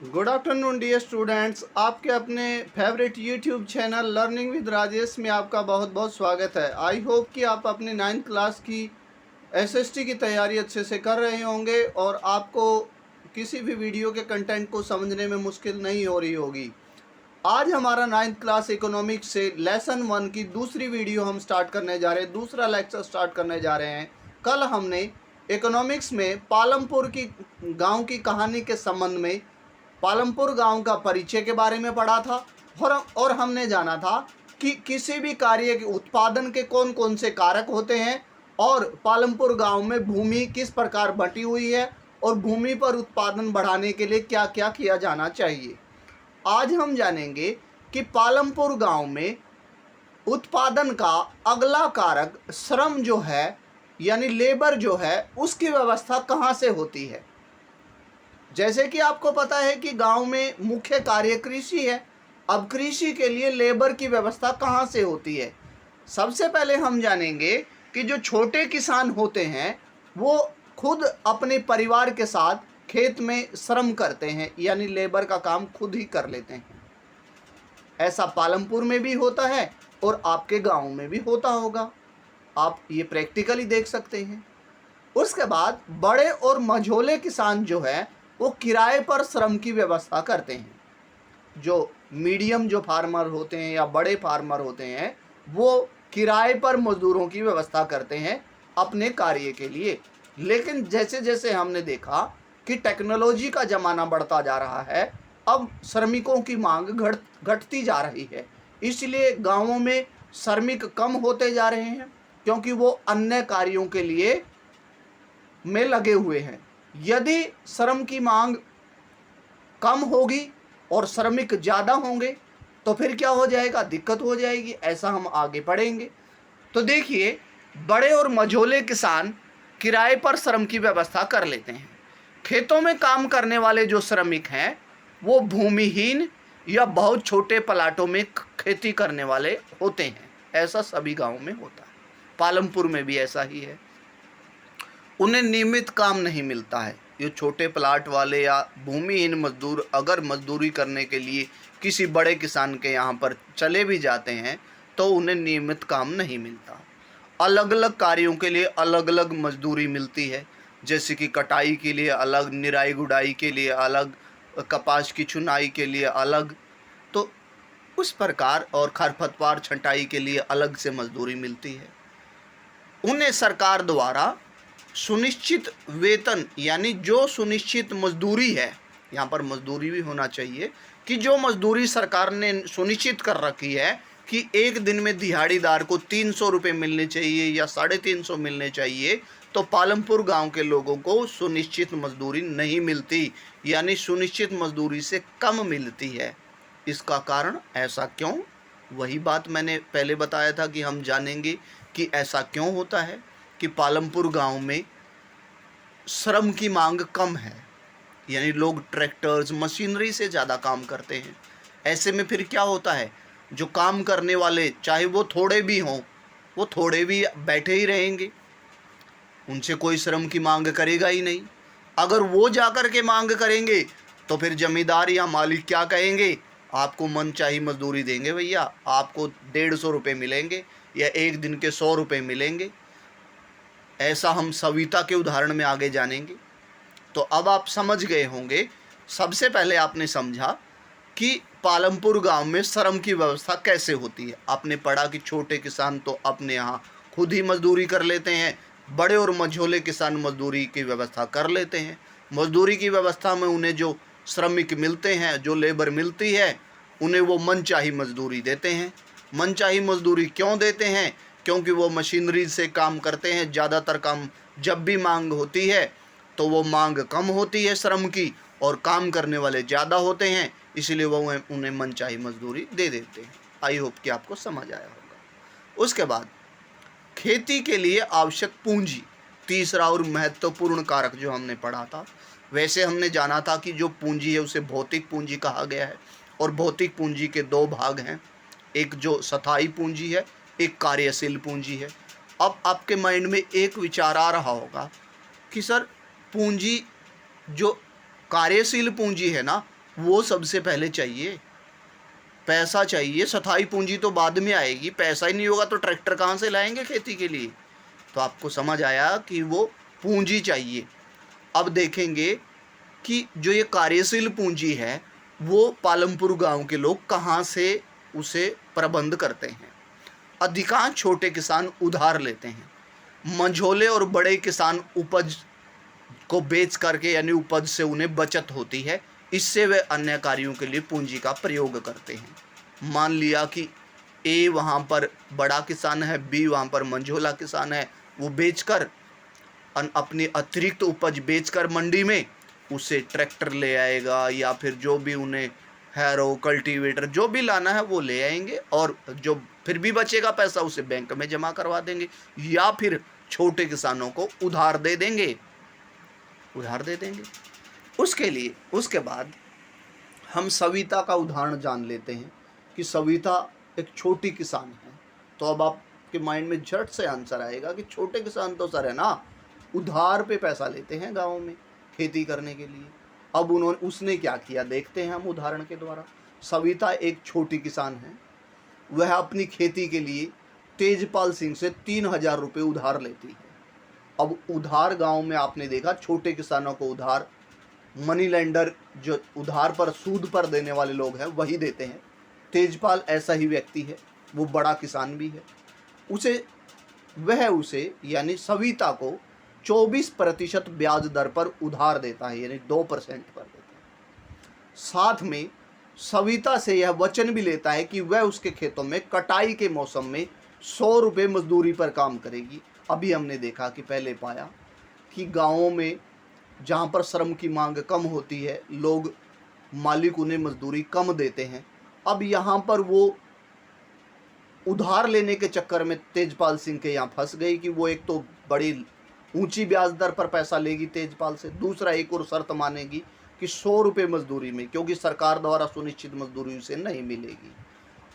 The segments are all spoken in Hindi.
Good afternoon dear students. आपके अपने favourite YouTube channel learning with Rajesh में आपका बहुत बहुत स्वागत है। आई होप कि आप अपनी 9th क्लास की एसएसटी की तैयारी अच्छे से कर रहे होंगे और आपको किसी भी वीडियो के कंटेंट को समझने में मुश्किल नहीं हो रही होगी। आज हमारा 9th क्लास इकोनॉमिक्स से लेसन 1 की दूसरी वीडियो हम स्टार्ट करने जा रहे हैं, दूसरा लेक्चर स्टार्ट करने जा रहे हैं। कल हमने इकोनॉमिक्स में पालमपुर की गांव की कहानी के संबंध में पालमपुर गांव का परिचय के बारे में पढ़ा था और हमने जाना था कि किसी भी कार्य के उत्पादन के कौन कौन से कारक होते हैं और पालमपुर गांव में भूमि किस प्रकार बटी हुई है और भूमि पर उत्पादन बढ़ाने के लिए क्या क्या किया जाना चाहिए। आज हम जानेंगे कि पालमपुर गांव में उत्पादन का अगला कारक श्रम जो है यानी लेबर जो है उसकी व्यवस्था कहाँ से होती है। जैसे कि आपको पता है कि गांव में मुख्य कार्य कृषि है। अब कृषि के लिए लेबर की व्यवस्था कहाँ से होती है। सबसे पहले हम जानेंगे कि जो छोटे किसान होते हैं वो खुद अपने परिवार के साथ खेत में श्रम करते हैं यानी लेबर का काम खुद ही कर लेते हैं। ऐसा पालमपुर में भी होता है और आपके गांव में भी होता होगा, आप ये प्रैक्टिकली देख सकते हैं। उसके बाद बड़े और मझोले किसान जो है वो किराए पर श्रम की व्यवस्था करते हैं। जो मीडियम जो फार्मर होते हैं या बड़े फार्मर होते हैं वो किराए पर मजदूरों की व्यवस्था करते हैं अपने कार्य के लिए। लेकिन जैसे जैसे हमने देखा कि टेक्नोलॉजी का ज़माना बढ़ता जा रहा है, अब श्रमिकों की मांग घटती जा रही है, इसलिए गांवों में श्रमिक कम होते जा रहे हैं क्योंकि वो अन्य कार्यों के लिए में लगे हुए हैं। यदि श्रम की मांग कम होगी और श्रमिक ज़्यादा होंगे तो फिर क्या हो जाएगा, दिक्कत हो जाएगी। ऐसा हम आगे पढ़ेंगे। तो देखिए, बड़े और मझोले किसान किराए पर श्रम की व्यवस्था कर लेते हैं। खेतों में काम करने वाले जो श्रमिक हैं वो भूमिहीन या बहुत छोटे प्लाटों में खेती करने वाले होते हैं। ऐसा सभी गाँव में होता है, पालमपुर में भी ऐसा ही है। उन्हें नियमित काम नहीं मिलता है। ये छोटे प्लाट वाले या भूमिहीन मजदूर अगर मजदूरी करने के लिए किसी बड़े किसान के यहाँ पर चले भी जाते हैं तो उन्हें नियमित काम नहीं मिलता। अलग अलग कार्यों के लिए अलग अलग मजदूरी मिलती है, जैसे कि कटाई के लिए अलग, निराई गुड़ाई के लिए अलग, कपास की चुनाई के लिए अलग, तो उस प्रकार, और खरपतवार छंटाई के लिए अलग से मजदूरी मिलती है। उन्हें सरकार द्वारा सुनिश्चित वेतन यानी जो सुनिश्चित मजदूरी है, यहाँ पर मजदूरी भी होना चाहिए कि जो मजदूरी सरकार ने सुनिश्चित कर रखी है कि एक दिन में दिहाड़ीदार को 300 रुपये मिलने चाहिए या 350 मिलने चाहिए, तो पालमपुर गांव के लोगों को सुनिश्चित मजदूरी नहीं मिलती यानी सुनिश्चित मजदूरी से कम मिलती है। इसका कारण ऐसा क्यों, वही बात मैंने पहले बताया था कि हम जानेंगे कि ऐसा क्यों होता है कि पालमपुर गांव में श्रम की मांग कम है, यानी लोग ट्रैक्टर्स मशीनरी से ज़्यादा काम करते हैं। ऐसे में फिर क्या होता है, जो काम करने वाले चाहे वो थोड़े भी हों वो थोड़े भी बैठे ही रहेंगे, उनसे कोई श्रम की मांग करेगा ही नहीं। अगर वो जाकर के मांग करेंगे तो फिर जमींदार या मालिक क्या कहेंगे, आपको मनचाही मजदूरी देंगे भैया, आपको 150 रुपये मिलेंगे या एक दिन के 100 रुपये मिलेंगे। ऐसा हम सविता के उदाहरण में आगे जानेंगे। तो अब आप समझ गए होंगे, सबसे पहले आपने समझा कि पालमपुर गांव में श्रम की व्यवस्था कैसे होती है। आपने पढ़ा कि छोटे किसान तो अपने यहाँ खुद ही मजदूरी कर लेते हैं, बड़े और मझोले किसान मजदूरी की व्यवस्था कर लेते हैं। मजदूरी की व्यवस्था में उन्हें जो श्रमिक मिलते हैं, जो लेबर मिलती है, उन्हें वो मनचाही मजदूरी देते हैं। मनचाही मजदूरी क्यों देते हैं, क्योंकि वो मशीनरी से काम करते हैं। ज़्यादातर काम जब भी मांग होती है तो वो मांग कम होती है श्रम की और काम करने वाले ज़्यादा होते हैं, इसलिए वो उन्हें मनचाही मजदूरी दे देते हैं। आई होप कि आपको समझ आया होगा। उसके बाद खेती के लिए आवश्यक पूंजी, तीसरा और महत्वपूर्ण कारक जो हमने पढ़ा था। वैसे हमने जाना था कि जो पूंजी है उसे भौतिक पूंजी कहा गया है और भौतिक पूंजी के 2 भाग हैं, एक जो स्थायी पूंजी है, एक कार्यशील पूंजी है। अब आपके माइंड में एक विचार आ रहा होगा कि सर पूंजी जो कार्यशील पूंजी है ना वो सबसे पहले चाहिए, पैसा चाहिए। स्थायी पूंजी तो बाद में आएगी, पैसा ही नहीं होगा तो ट्रैक्टर कहाँ से लाएंगे खेती के लिए। तो आपको समझ आया कि वो पूंजी चाहिए। अब देखेंगे कि जो ये कार्यशील पूंजी है वो पालमपुर गांव के लोग कहाँ से उसे प्रबंध करते हैं। अधिकांश छोटे किसान उधार लेते हैं। मंझोले और बड़े किसान उपज को बेच करके यानी उपज से उन्हें बचत होती है, इससे वे अन्य कार्यों के लिए पूंजी का प्रयोग करते हैं। मान लिया कि ए वहाँ पर बड़ा किसान है, बी वहाँ पर मंझोला किसान है, वो बेचकर अपनी अतिरिक्त उपज बेचकर मंडी में उसे ट्रैक्टर ले आएगा या फिर जो भी उन्हें हैरो कल्टीवेटर जो भी लाना है वो ले आएंगे, और जो फिर भी बचेगा पैसा उसे बैंक में जमा करवा देंगे या फिर छोटे किसानों को उधार दे देंगे। उसके बाद हम सविता का उदाहरण जान लेते हैं कि सविता एक छोटी किसान है। तो अब आपके माइंड में झट से आंसर आएगा कि छोटे किसान तो सर है ना, उधार पे पैसा लेते हैं गाँव में खेती करने के लिए। अब उसने क्या किया देखते हैं हम उदाहरण के द्वारा। सविता एक छोटी किसान है, वह अपनी खेती के लिए तेजपाल सिंह से 3,000 रुपये उधार लेती है। अब उधार गांव में आपने देखा छोटे किसानों को उधार मनी लेंडर जो उधार पर सूद पर देने वाले लोग हैं वही देते हैं। तेजपाल ऐसा ही व्यक्ति है, वो बड़ा किसान भी है। उसे यानी सविता को 24% ब्याज दर पर उधार देता है, यानी 2% पर देता है। साथ में सविता से यह वचन भी लेता है कि वह उसके खेतों में कटाई के मौसम में 100 रुपये मजदूरी पर काम करेगी। अभी हमने देखा कि पहले पाया कि गाँवों में जहाँ पर श्रम की मांग कम होती है, लोग मालिक उन्हें मजदूरी कम देते हैं। अब यहाँ पर वो उधार लेने के चक्कर में तेजपाल सिंह के यहाँ फंस गई कि वो एक तो बड़ी ऊंची ब्याज दर पर पैसा लेगी तेजपाल से, दूसरा एक और शर्त मानेगी कि 100 रुपये मजदूरी में, क्योंकि सरकार द्वारा सुनिश्चित मजदूरी उसे नहीं मिलेगी।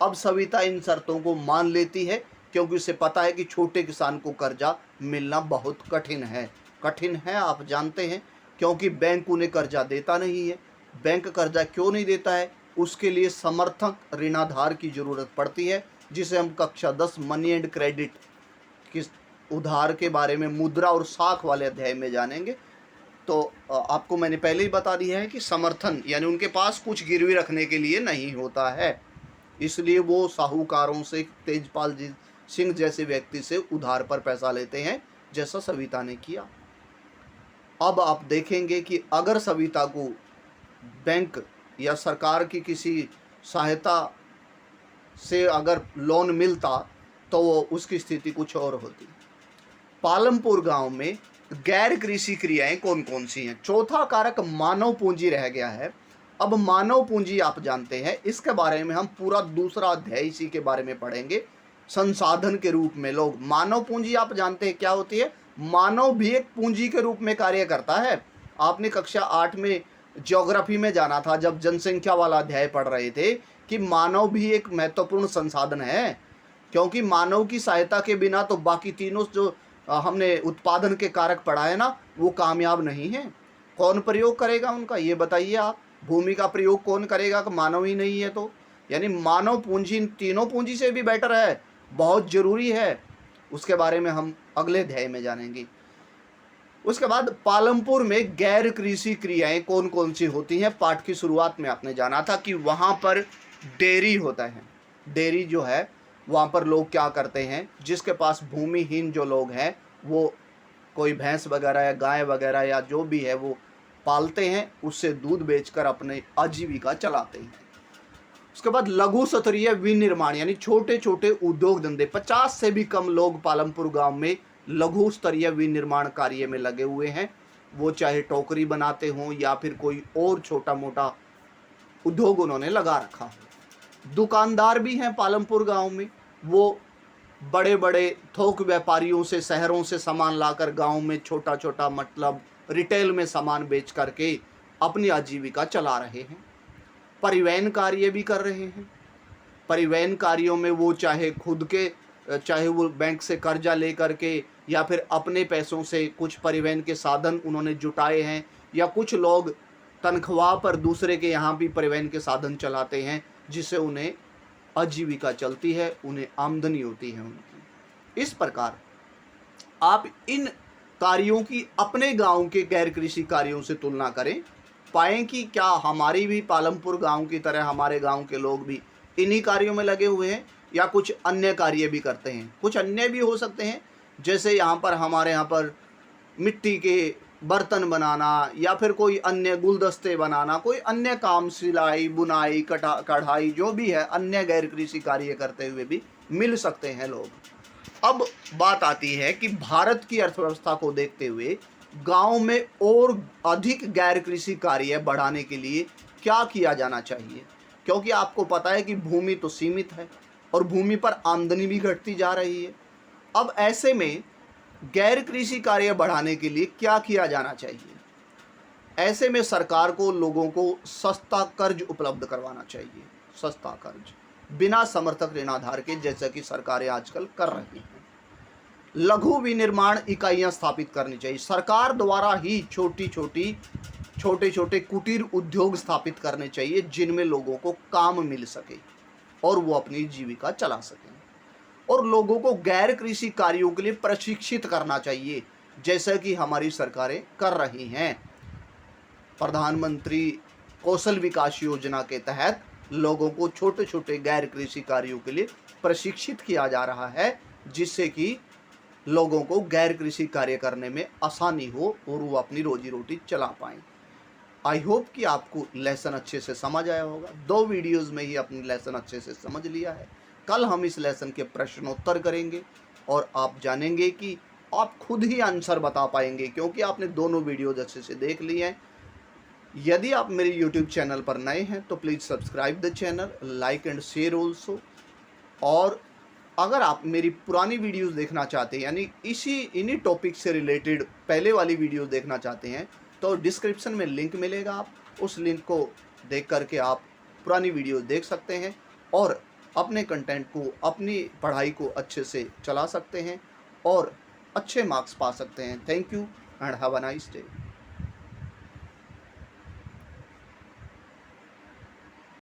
अब सविता इन शर्तों को मान लेती है क्योंकि उसे पता है कि छोटे किसान को कर्जा मिलना बहुत कठिन है। आप जानते हैं, क्योंकि बैंक उन्हें कर्जा देता नहीं है। बैंक कर्जा क्यों नहीं देता है? उसके लिए समर्थक ऋणाधार की ज़रूरत पड़ती है, जिसे हम कक्षा 10 मनी एंड क्रेडिट की उधार के बारे में मुद्रा और साख वाले अध्याय में जानेंगे। तो आपको मैंने पहले ही बता दिया है कि समर्थन यानी उनके पास कुछ गिरवी रखने के लिए नहीं होता है, इसलिए वो साहूकारों से तेजपाल सिंह जैसे व्यक्ति से उधार पर पैसा लेते हैं, जैसा सविता ने किया। अब आप देखेंगे कि अगर सविता को बैंक या सरकार की किसी सहायता से अगर लोन मिलता तो वो उसकी स्थिति कुछ और होती। पालमपुर गांव में गैर कृषि क्रियाएं कौन कौन सी हैं? चौथा कारक मानव पूंजी रह गया है। अब मानव पूंजी आप जानते हैं, इसके बारे में हम पूरा दूसरा अध्याय इसी के बारे में पढ़ेंगे। संसाधन के रूप में लोग, मानव पूंजी आप जानते हैं क्या होती है? मानव भी एक पूंजी के रूप में कार्य करता है। आपने कक्षा 8 में ज्योग्राफी में जाना था जब जनसंख्या वाला अध्याय पढ़ रहे थे कि मानव भी एक महत्वपूर्ण संसाधन है, क्योंकि मानव की सहायता के बिना तो बाकी तीनों जो हमने उत्पादन के कारक पढ़ा है ना, वो कामयाब नहीं है। कौन प्रयोग करेगा उनका, ये बताइए आप। भूमि का प्रयोग कौन करेगा कि मानव ही नहीं है? तो यानी मानव पूंजी तीनों पूंजी से भी बेटर है, बहुत जरूरी है। उसके बारे में हम अगले अध्याय में जानेंगे। उसके बाद पालमपुर में गैर कृषि क्रियाएं कौन कौन सी होती हैं? पाठ की शुरुआत में आपने जाना था कि वहाँ पर डेयरी होता है। डेयरी जो है वहाँ पर लोग क्या करते हैं, जिसके पास भूमिहीन जो लोग हैं वो कोई भैंस वगैरह या गाय वगैरह या जो भी है वो पालते हैं, उससे दूध बेचकर अपने आजीविका चलाते हैं। उसके बाद लघु स्तरीय विनिर्माण यानी छोटे छोटे उद्योग धंधे। 50 से भी कम लोग पालमपुर गांव में लघु स्तरीय विनिर्माण कार्य में लगे हुए हैं। वो चाहे टोकरी बनाते हों या फिर कोई और छोटा मोटा उद्योग उन्होंने लगा रखा हो। दुकानदार भी हैं पालमपुर गांव में, वो बड़े बड़े थोक व्यापारियों से शहरों से सामान लाकर गांव में छोटा छोटा मतलब रिटेल में सामान बेच करके अपनी आजीविका चला रहे हैं। परिवहन कार्य भी कर रहे हैं। परिवहन कार्यों में वो चाहे वो बैंक से कर्जा ले करके या फिर अपने पैसों से कुछ परिवहन के साधन उन्होंने जुटाए हैं, या कुछ लोग तनख्वाह पर दूसरे के यहाँ भी परिवहन के साधन चलाते हैं, जिससे उन्हें आजीविका चलती है, उन्हें आमदनी होती है उनकी। इस प्रकार आप इन कार्यों की अपने गांव के गैर कृषि कार्यों से तुलना करें, पाएं कि क्या हमारी भी पालमपुर गांव की तरह हमारे गांव के लोग भी इन्हीं कार्यों में लगे हुए हैं या कुछ अन्य कार्य भी करते हैं। कुछ अन्य भी हो सकते हैं, जैसे यहाँ पर हमारे यहाँ पर मिट्टी के बर्तन बनाना या फिर कोई अन्य गुलदस्ते बनाना, कोई अन्य काम, सिलाई बुनाई कढ़ाई, जो भी है अन्य गैर कृषि कार्य करते हुए भी मिल सकते हैं लोग। अब बात आती है कि भारत की अर्थव्यवस्था को देखते हुए गांव में और अधिक गैर कृषि कार्य बढ़ाने के लिए क्या किया जाना चाहिए, क्योंकि आपको पता है कि भूमि तो सीमित है और भूमि पर आमदनी भी घटती जा रही है। अब ऐसे में गैर कृषि कार्य बढ़ाने के लिए क्या किया जाना चाहिए? ऐसे में सरकार को लोगों को सस्ता कर्ज उपलब्ध करवाना चाहिए, सस्ता कर्ज बिना समर्थक ऋणाधार के, जैसा कि सरकारें आजकल कर रही हैं। लघु विनिर्माण इकाइयां स्थापित करनी चाहिए, सरकार द्वारा ही छोटे छोटे कुटीर उद्योग स्थापित करने चाहिए, जिनमें लोगों को काम मिल सके और वो अपनी जीविका चला सकें। और लोगों को गैर कृषि कार्यों के लिए प्रशिक्षित करना चाहिए, जैसा कि हमारी सरकारें कर रही हैं। प्रधानमंत्री कौशल विकास योजना के तहत लोगों को छोटे छोटे गैर कृषि कार्यों के लिए प्रशिक्षित किया जा रहा है, जिससे कि लोगों को गैर कृषि कार्य करने में आसानी हो और वो अपनी रोजी रोटी चला पाएं। आई होप कि आपको लेसन अच्छे से समझ आया होगा। 2 वीडियोज़ में ही अपनी लेसन अच्छे से समझ लिया है। कल हम इस लेसन के प्रश्नोत्तर करेंगे और आप जानेंगे कि आप खुद ही आंसर बता पाएंगे, क्योंकि आपने दोनों वीडियोज़ अच्छे से देख लिए हैं। यदि आप मेरे यूट्यूब चैनल पर नए हैं तो please subscribe the channel, like and share also. और अगर आप मेरी पुरानी वीडियोस देखना चाहते हैं, यानी इन्हीं टॉपिक से रिलेटेड पहले वाली वीडियो देखना चाहते हैं, तो डिस्क्रिप्शन में लिंक मिलेगा, आप उस लिंक को देख करके आप पुरानी वीडियो देख सकते हैं और अपने कंटेंट को, अपनी पढ़ाई को अच्छे से चला सकते हैं और अच्छे मार्क्स पा सकते हैं। Thank you and have a nice day.